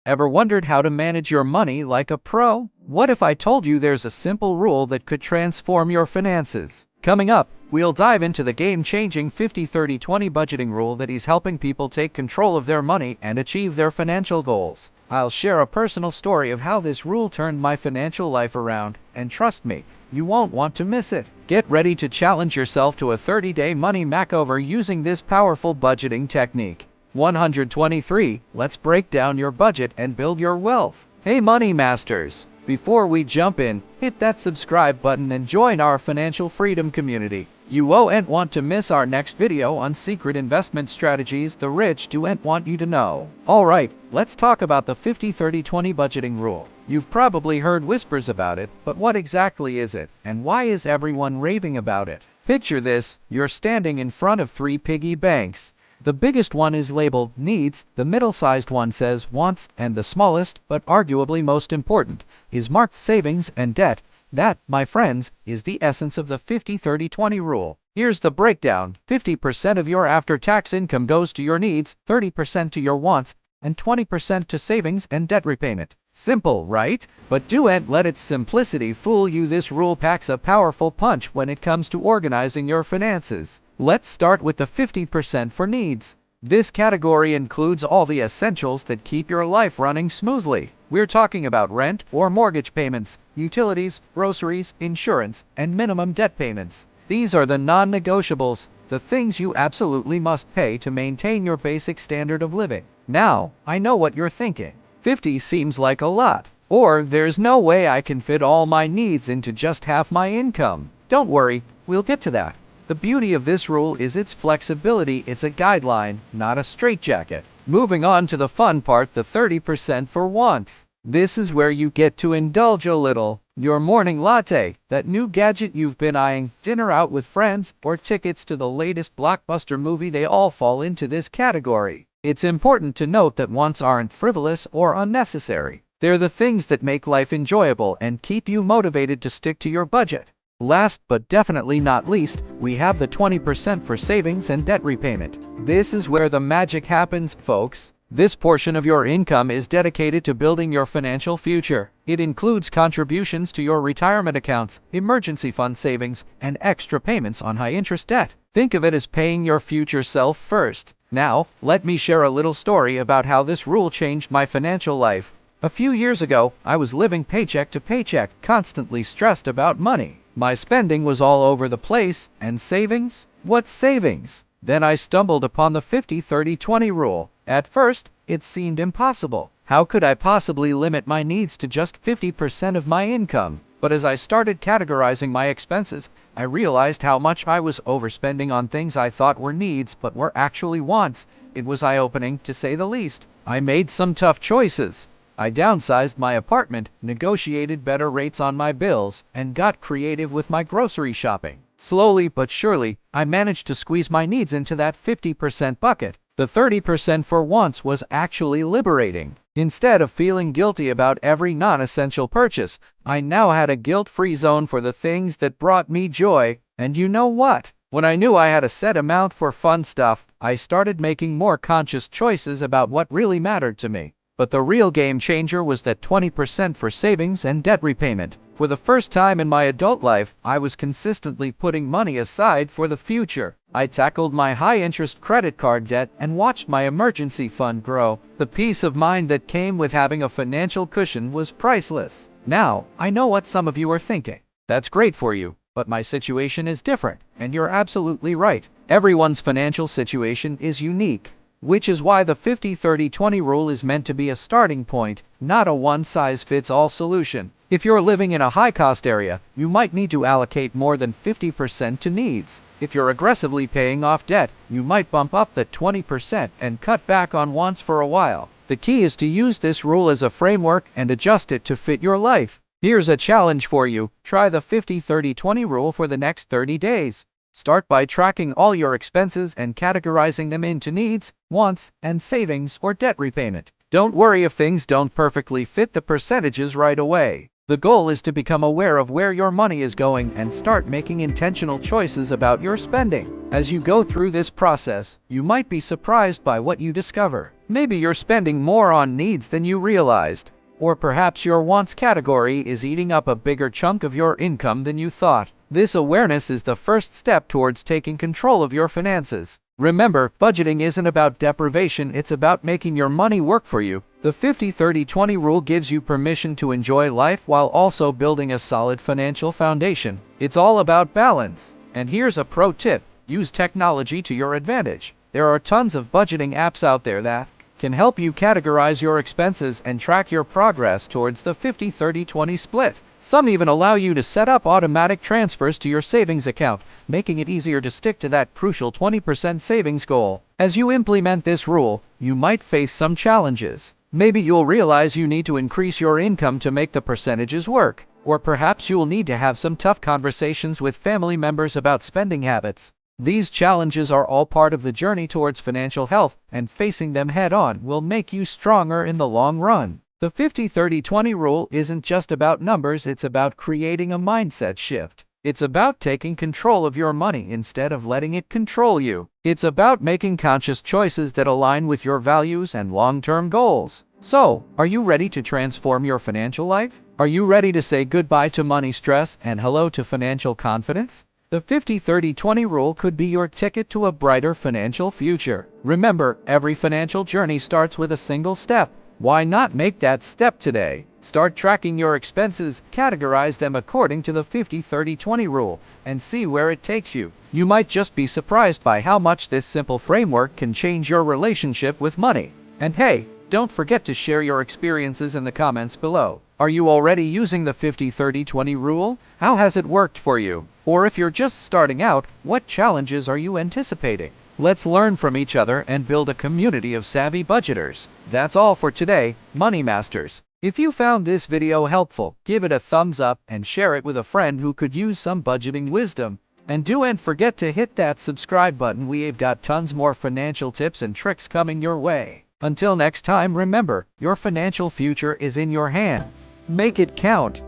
Ever wondered how to manage your money like a pro? What if I told you there's a simple rule that could transform your finances? Coming up, we'll dive into the game-changing 50-30-20 budgeting rule that is helping people take control of their money and achieve their financial goals. I'll share a personal story of how this rule turned my financial life around, and trust me, you won't want to miss it. Get ready to challenge yourself to a 30-day money makeover using this powerful budgeting technique. 123. Let's break down your budget and build your wealth. Hey Money Masters! Before we jump in, hit that subscribe button and join our financial freedom community. You won't want to miss our next video on secret investment strategies the rich don't want you to know. Alright, let's talk about the 50-30-20 budgeting rule. You've probably heard whispers about it, but what exactly is it, and why is everyone raving about it? Picture this: you're standing in front of 3 piggy banks. The biggest one is labeled needs, the middle-sized one says wants, and the smallest, but arguably most important, is marked savings and debt. That, my friends, is the essence of the 50-30-20 rule. Here's the breakdown: 50% of your after-tax income goes to your needs, 30% to your wants, and 20% to savings and debt repayment. Simple, right? But don't let its simplicity fool you. This rule packs a powerful punch when it comes to organizing your finances. Let's start with the 50% for needs. This category includes all the essentials that keep your life running smoothly. We're talking about rent or mortgage payments, utilities, groceries, insurance, and minimum debt payments. These are the non-negotiables, the things you absolutely must pay to maintain your basic standard of living. Now, I know what you're thinking. 50 seems like a lot. Or, there's no way I can fit all my needs into just half my income. Don't worry, we'll get to that. The beauty of this rule is its flexibility. It's a guideline, not a straitjacket. Moving on to the fun part, the 30% for wants. This is where you get to indulge a little. Your morning latte, that new gadget you've been eyeing, dinner out with friends, or tickets to the latest blockbuster movie, they all fall into this category. It's important to note that wants aren't frivolous or unnecessary. They're the things that make life enjoyable and keep you motivated to stick to your budget. Last but definitely not least, we have the 20% for savings and debt repayment. This is where the magic happens, folks. This portion of your income is dedicated to building your financial future. It includes contributions to your retirement accounts, emergency fund savings, and extra payments on high-interest debt. Think of it as paying your future self first. Now, let me share a little story about how this rule changed my financial life. A few years ago, I was living paycheck to paycheck, constantly stressed about money. My spending was all over the place, and savings? What savings? Then I stumbled upon the 50-30-20 rule. At first, it seemed impossible. How could I possibly limit my needs to just 50% of my income? But as I started categorizing my expenses, I realized how much I was overspending on things I thought were needs but were actually wants. It was eye-opening, to say the least. I made some tough choices. I downsized my apartment, negotiated better rates on my bills, and got creative with my grocery shopping. Slowly but surely, I managed to squeeze my needs into that 50% bucket. The 30% for wants was actually liberating. Instead of feeling guilty about every non-essential purchase, I now had a guilt-free zone for the things that brought me joy. And you know what? When I knew I had a set amount for fun stuff, I started making more conscious choices about what really mattered to me. But the real game changer was that 20% for savings and debt repayment. For the first time in my adult life, I was consistently putting money aside for the future. I tackled my high-interest credit card debt and watched my emergency fund grow. The peace of mind that came with having a financial cushion was priceless. Now, I know what some of you are thinking. That's great for you, but my situation is different, and you're absolutely right. Everyone's financial situation is unique. Which is why the 50-30-20 rule is meant to be a starting point, not a one-size-fits-all solution. If you're living in a high-cost area, you might need to allocate more than 50% to needs. If you're aggressively paying off debt, you might bump up that 20% and cut back on wants for a while. The key is to use this rule as a framework and adjust it to fit your life. Here's a challenge for you. Try the 50-30-20 rule for the next 30 days. Start by tracking all your expenses and categorizing them into needs, wants, and savings or debt repayment. Don't worry if things don't perfectly fit the percentages right away. The goal is to become aware of where your money is going and start making intentional choices about your spending. As you go through this process, you might be surprised by what you discover. Maybe you're spending more on needs than you realized. Or perhaps your wants category is eating up a bigger chunk of your income than you thought. This awareness is the first step towards taking control of your finances. Remember, budgeting isn't about deprivation, it's about making your money work for you. The 50-30-20 rule gives you permission to enjoy life while also building a solid financial foundation. It's all about balance. And here's a pro tip: use technology to your advantage. There are tons of budgeting apps out there that can help you categorize your expenses and track your progress towards the 50-30-20 split. Some even allow you to set up automatic transfers to your savings account, making it easier to stick to that crucial 20% savings goal. As you implement this rule, you might face some challenges. Maybe you'll realize you need to increase your income to make the percentages work. Or perhaps you'll need to have some tough conversations with family members about spending habits. These challenges are all part of the journey towards financial health, and facing them head-on will make you stronger in the long run. The 50-30-20 rule isn't just about numbers, it's about creating a mindset shift. It's about taking control of your money instead of letting it control you. It's about making conscious choices that align with your values and long-term goals. So, are you ready to transform your financial life? Are you ready to say goodbye to money stress and hello to financial confidence? The 50-30-20 rule could be your ticket to a brighter financial future. Remember, every financial journey starts with a single step. Why not make that step today? Start tracking your expenses, categorize them according to the 50-30-20 rule, and see where it takes you. You might just be surprised by how much this simple framework can change your relationship with money. And hey, don't forget to share your experiences in the comments below. Are you already using the 50-30-20 rule? How has it worked for you? Or if you're just starting out, what challenges are you anticipating? Let's learn from each other and build a community of savvy budgeters. That's all for today, Money Masters. If you found this video helpful, give it a thumbs up and share it with a friend who could use some budgeting wisdom. And don't forget to hit that subscribe button. We've got tons more financial tips and tricks coming your way. Until next time, remember, your financial future is in your hand. Make it count.